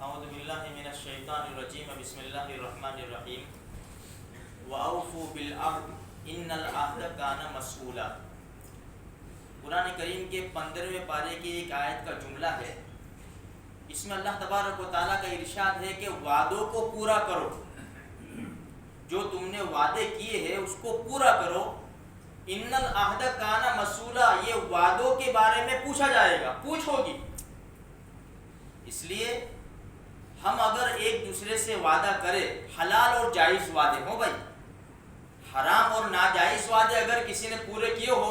اعوذ باللہ من الشیطان الرجیم بسم اللہ الرحمن الرحیم وَأَوْفُوا بِالْعَهْدِ إِنَّ الْعَهْدَ كَانَ مَسْئُولًا۔ قرآن کریم کے 15ویں پارے کی ایک آیت کا جملہ ہے، اس میں اللہ تبارک و تعالیٰ کا ارشاد ہے کہ وعدوں کو پورا کرو، جو تم نے وعدے کیے ہیں اس کو پورا کرو۔ ان العہد کان مسئولا، یہ وعدوں کے بارے میں پوچھا جائے گا، پوچھ ہوگی۔ اس لیے ہم اگر ایک دوسرے سے وعدہ کریں، حلال اور جائز وعدے ہوں بھائی، حرام اور ناجائز وعدے اگر کسی نے پورے کیے ہو،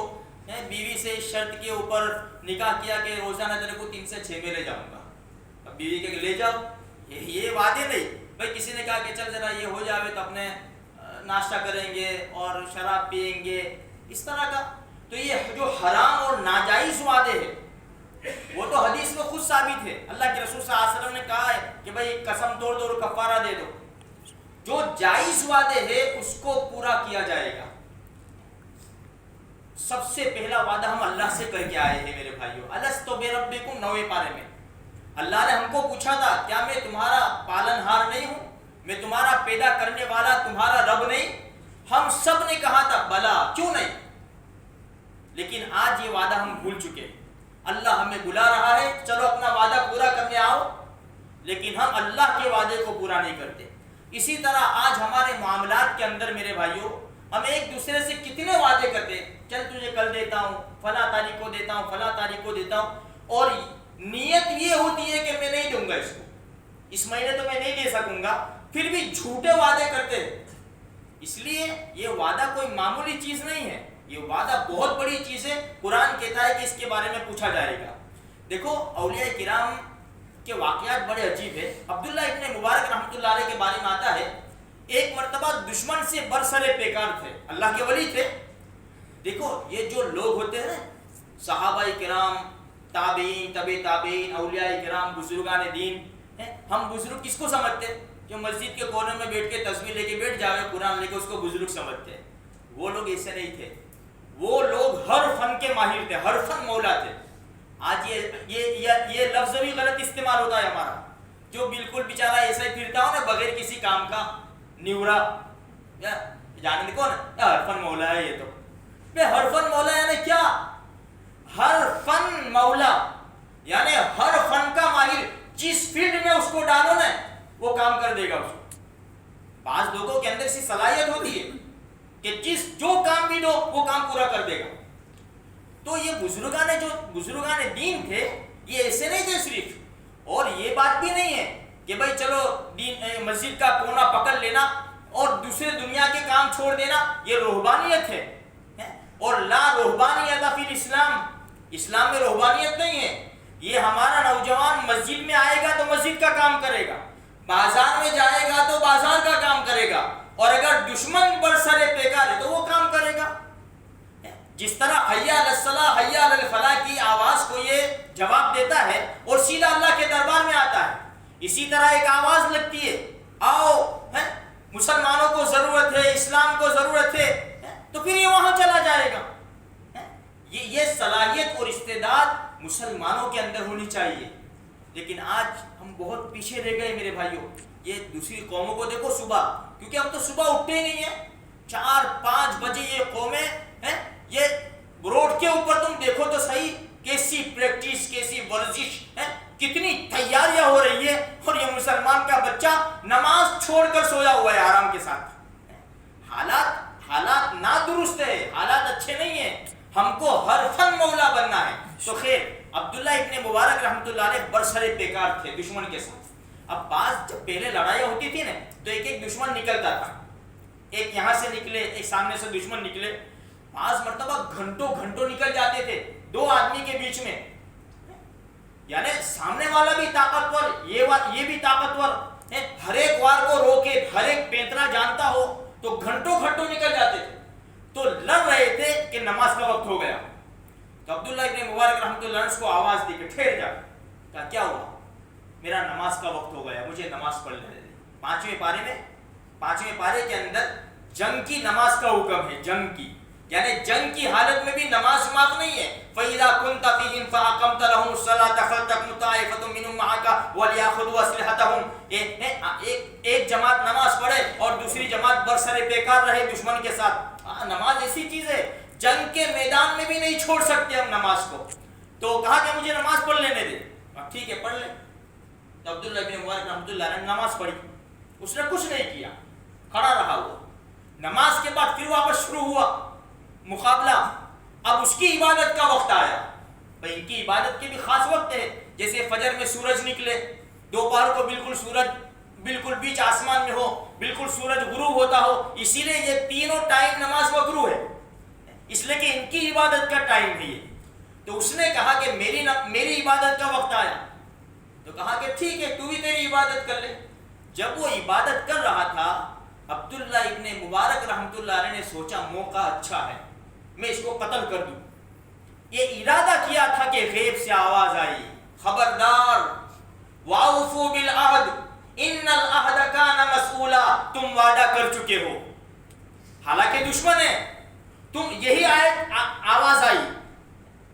بیوی سے اس شرط کے اوپر نکاح کیا کہ روزانہ تیرے کو 3 سے 6 میں لے جاؤں گا، اب بیوی کے لے جاؤ، یہ وعدے نہیں بھائی۔ کسی نے کہا کہ چل ذرا یہ ہو جاوے تو اپنے ناشتہ کریں گے اور شراب پیئیں گے، اس طرح کا، تو یہ جو حرام اور ناجائز وعدے ہیں وہ تو حدیث میں خود ثابت ہے۔ اللہ کے رسول صلی اللہ علیہ وسلم نے کہا ہے کہ بھائی قسم توڑ دو اور کفارہ دے دو۔ جو جائز وعدے ہیں اس کو پورا کیا جائے گا۔ سب سے پہلا وعدہ ہم اللہ سے کر کے آئے ہیں میرے بھائیو، الست بربکم 9ویں پارے میں اللہ نے ہم کو پوچھا تھا، کیا میں تمہارا پالن ہار نہیں ہوں، میں تمہارا پیدا کرنے والا تمہارا رب نہیں؟ ہم سب نے کہا تھا بلا، کیوں نہیں؟ لیکن آج یہ وعدہ ہم بھول چکے ہیں۔ اللہ ہمیں بلا رہا ہے چلو اپنا وعدہ پورا کرنے آؤ، لیکن ہم اللہ کے وعدے کو پورا نہیں کرتے۔ اسی طرح آج ہمارے معاملات کے اندر میرے بھائیوں ہم ایک دوسرے سے کتنے وعدے کرتے ہیں، چل تجھے کل دیتا ہوں، فلاں تاریخ کو دیتا ہوں، فلاں تاریخ کو دیتا ہوں، اور نیت یہ ہوتی ہے کہ میں نہیں دوں گا اس کو، اس مہینے تو میں نہیں دے سکوں گا، پھر بھی جھوٹے وعدے کرتے ہیں۔ اس لیے یہ وعدہ کوئی معمولی چیز نہیں ہے، یہ وعدہ بہت بڑی چیز ہے۔ قرآن کہتا ہے کہ اس کے بارے میں پوچھا جائے گا۔ دیکھو اولیاء کرام کے واقعات بڑے عجیب ہیں۔ عبداللہ ابن مبارک رحمۃ اللہ علیہ کے بارے میں آتا ہے، ایک مرتبہ دشمن سے برسر پیکار تھے، اللہ کے ولی تھے۔ دیکھو یہ جو لوگ ہوتے ہیں صحابہ کرام، تابعین، تبع تابعین، اولیاء کرام، بزرگان دین، ہم بزرگ کس کو سمجھتے ہیں؟ جو مسجد کے کونے میں بیٹھ کے تصویر لے کے بیٹھ جاوے، قرآن لے کے، اس کو بزرگ سمجھتے ہیں۔ وہ لوگ ایسے نہیں تھے، وہ لوگ ہر فن کے ماہر تھے، ہر فن مولا تھے۔ آج یہ لفظ بھی غلط استعمال ہوتا ہے ہمارا، جو بالکل بیچارہ ایسا ہی پھرتا ہو نا بغیر کسی کام کا، نیورا، جانتے کون ہے؟ ہر فن مولا ہے یہ تو۔ ہر فن مولا یعنی کیا؟ ہر فن مولا یعنی ہر فن کا ماہر، جس فیلڈ میں اس کو ڈالو نا وہ کام کر دے گا اس کو۔ بعض لوگوں کے اندر سی صلاحیت ہوتی ہے کہ جو کام بھی دو وہ کام پورا کر دے گا۔ تو یہ بزرگان دین تھے، یہ ایسے نہیں تھے صرف۔ اور یہ بات بھی نہیں ہے کہ بھائی چلو مسجد کا کونا پکڑ لینا اور دوسرے دنیا کے کام چھوڑ دینا، یہ رہبانیت ہے۔ اور لا رہبانیت فی الاسلام، اسلام میں رہبانیت نہیں ہے۔ یہ ہمارا نوجوان مسجد میں آئے گا تو مسجد کا کام کرے گا، بازار میں جائے گا تو بازار کا کام کرے گا، اور اگر دشمن برسر پیکار ہے تو وہ کام کرے گا۔ جس طرح حی علی الصلاۃ، حی علی الفلاح کی آواز کو یہ جواب دیتا ہے اور سیدھا اللہ کے دربار میں آتا ہے، اسی طرح ایک آواز لگتی ہے، آؤ مسلمانوں کو ضرورت ہے، اسلام کو ضرورت ہے، تو پھر یہ وہاں چلا جائے گا۔ یہ صلاحیت اور استعداد مسلمانوں کے اندر ہونی چاہیے، لیکن آج ہم بہت پیچھے رہ گئے میرے بھائیوں۔ یہ دوسری قوموں کو دیکھو صبح، کیونکہ ہم تو صبح اٹھتے ہی نہیں ہیں، 4-5 بجے یہ قومیں ہیں، یہ روڈ کے اوپر تم دیکھو تو صحیح، کیسی پریکٹس، کیسی ورزش ہے، کتنی تیاریاں ہو رہی ہے، اور یہ مسلمان کا بچہ نماز چھوڑ کر سویا ہوا ہے آرام کے ساتھ۔ حالات نادرست ہے، حالات اچھے نہیں ہیں، ہم کو ہر فن مولا بننا ہے۔ تو خیر عبداللہ ابن مبارک رحمۃ اللہ علیہ برسر پیکار تھے دشمن کے ساتھ۔ اب بعض جب پہلے لڑائیاں ہوتی تھی نا تو ایک دشمن نکلتا تھا، ایک یہاں سے نکلے، ایک سامنے سے دشمن نکلے، بعض مرتبہ گھنٹوں نکل جاتے تھے 2 آدمی کے بیچ میں، یعنی سامنے والا بھی طاقتور، یہ بھی طاقتور، ہر ایک وار کو روکے، ہر ایک پینترا جانتا ہو، تو گھنٹوں نکل جاتے تھے۔ تو لڑ رہے تھے کہ نماز کا وقت ہو گیا، تو عبداللہ ابن مبارک رحمۃ اللہ عنہ کو آواز دی کہ ٹھہر جا۔ کہا کیا ہوا؟ میرا نماز کا وقت ہو گیا، مجھے نماز پڑھ لینے دے۔ 5ویں پارے کے اندر جنگ کی نماز کا حکم ہے، جنگ کی، یعنی جنگ کی حالت میں بھی نماز معاف نہیں ہے. فَإِذَا كُنْتَ فِيهِمْ فَأَقَمْتَ لَهُمُ الصَّلَاةَ فَلْتَقُمْ طَائِفَةٌ مِّنْهُمْ مَعَكَ وَلْيَأْخُذُوا أَسْلِحَتَهُمْ. ایک جماعت نماز پڑھے اور دوسری جماعت برسر پیکار رہے دشمن کے ساتھ. نماز ایسی چیز ہے جنگ کے میدان میں بھی نہیں چھوڑ سکتے ہم نماز کو. تو کہا کہ مجھے نماز پڑھ لینے دے. ٹھیک ہے پڑھ لے. تو عبداللہ بن مبارک رحمۃ اللہ علیہ نے نماز پڑھی. اس نے کچھ نہیں کیا, کھڑا رہا وہ. نماز کے بعد پھر واپس شروع ہوا مقابلہ. اب اس کی عبادت کا وقت آیا. بھائی ان کی عبادت کے بھی خاص وقت ہے, جیسے فجر میں سورج نکلے, دوپہر کو بالکل سورج بالکل بیچ آسمان میں ہو, بالکل سورج غروب ہوتا ہو. اسی لیے یہ تینوں ٹائم نماز مکروہ ہے, اس لیے کہ ان کی عبادت کا ٹائم ہے یہ. تو اس نے کہا کہ میری عبادت کا وقت آیا. تو کہا کہ ٹھیک ہے تو بھی میری عبادت کر لے. جب وہ عبادت کر رہا تھا, عبداللہ ابن مبارک رحمۃ اللہ علیہ نے سوچا موقع اچھا ہے, میں اس کو قتل کر دوں. یہ ارادہ کیا تھا کہ غیب سے آواز آئی, خبردار وَأَوْفُوا بِالْعَهْدِ إِنَّ الْعَهْدَ كَانَ مَسْئُولًا, تم وعدہ کر چکے ہو. حالانکہ دشمن ہے, تم یہی آیت آواز آئی,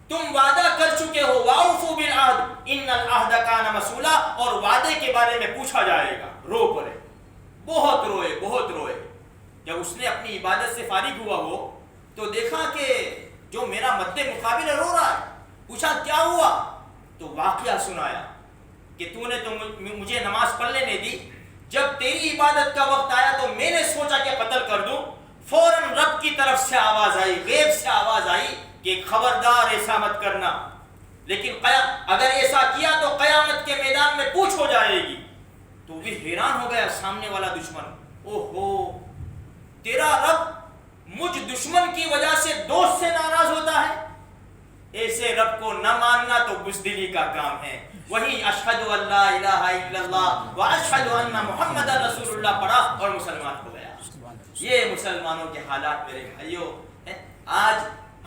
تم وعدہ کر چکے ہو. وَأَوْفُوا بِالْعَهْدِ إِنَّ الْعَهْدَ كَانَ مَسْئُولًا, اور وعدے کے بارے میں پوچھا جائے گا. رو پڑے, بہت روئے بہت روئے. جب اس نے اپنی عبادت سے فارغ ہوا وہ, تو دیکھا کہ جو میرا مد مقابل رو رہا ہے. پوچھا کیا ہوا, تو واقعہ سنایا کہ تو نے تو مجھے نماز پڑھ لینے دی, جب تیری عبادت کا وقت آیا تو میں نے سوچا کہ قتل کر دوں. فوراً رب کی طرف سے آواز آئی, غیب سے آواز آئی کہ خبردار ایسا مت کرنا, لیکن اگر ایسا کیا تو قیامت کے میدان میں پوچھ ہو جائے گی. تو بھی حیران ہو گیا سامنے والا دشمن. اوہو, تیرا رب مجھ دشمن کی وجہ سے دوست سے ناراض ہوتا ہے. ایسے رب کو نہ ماننا تو بزدلی کا کام ہے. وہی اشہد ان لا الہ الا اللہ واشہد ان محمد رسول اللہ پڑھا اور مسلمان ہو گیا. یہ مسلمانوں کے حالات میرے بھائیوں. آج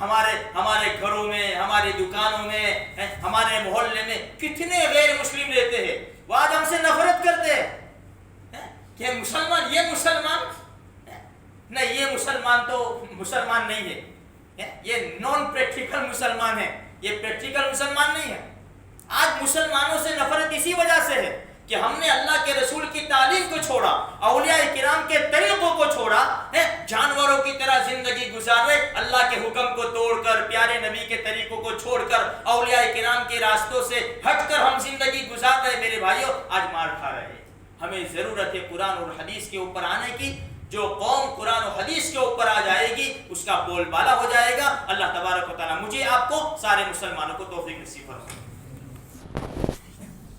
ہمارے گھروں میں, ہماری دکانوں میں, ہمارے محلے میں کتنے غیر مسلم رہتے ہیں. وہ آج ہم سے نفرت کرتے ہیں کہ مسلمان, یہ مسلمان نہیں, یہ مسلمان تو مسلمان نہیں ہے, یہ نان پریکٹیکل مسلمان ہے, یہ پریکٹیکل مسلمان نہیں ہے. آج مسلمانوں سے نفرت اسی وجہ سے ہے کہ ہم نے اللہ کے رسول کی تعلیم کو چھوڑا, اولیاء کرام کے طریقوں کو چھوڑا, جانوروں کی طرح زندگی گزارے, اللہ کے حکم کو توڑ کر, پیارے نبی کے طریقوں کو چھوڑ کر, اولیاء کرام کے راستوں سے ہٹ کر ہم زندگی گزار رہے. میرے بھائیوں آج مار کھا رہے ہیں. ہمیں ضرورت ہے قرآن اور حدیث کے اوپر آنے کی. جو قوم قرآن و حدیث کے اوپر آ جائے گی اس کا بول بالا ہو جائے گا. اللہ تبارک و تعالیٰ مجھے آپ کو سارے مسلمانوں کو توفیق نصیب فرمائے.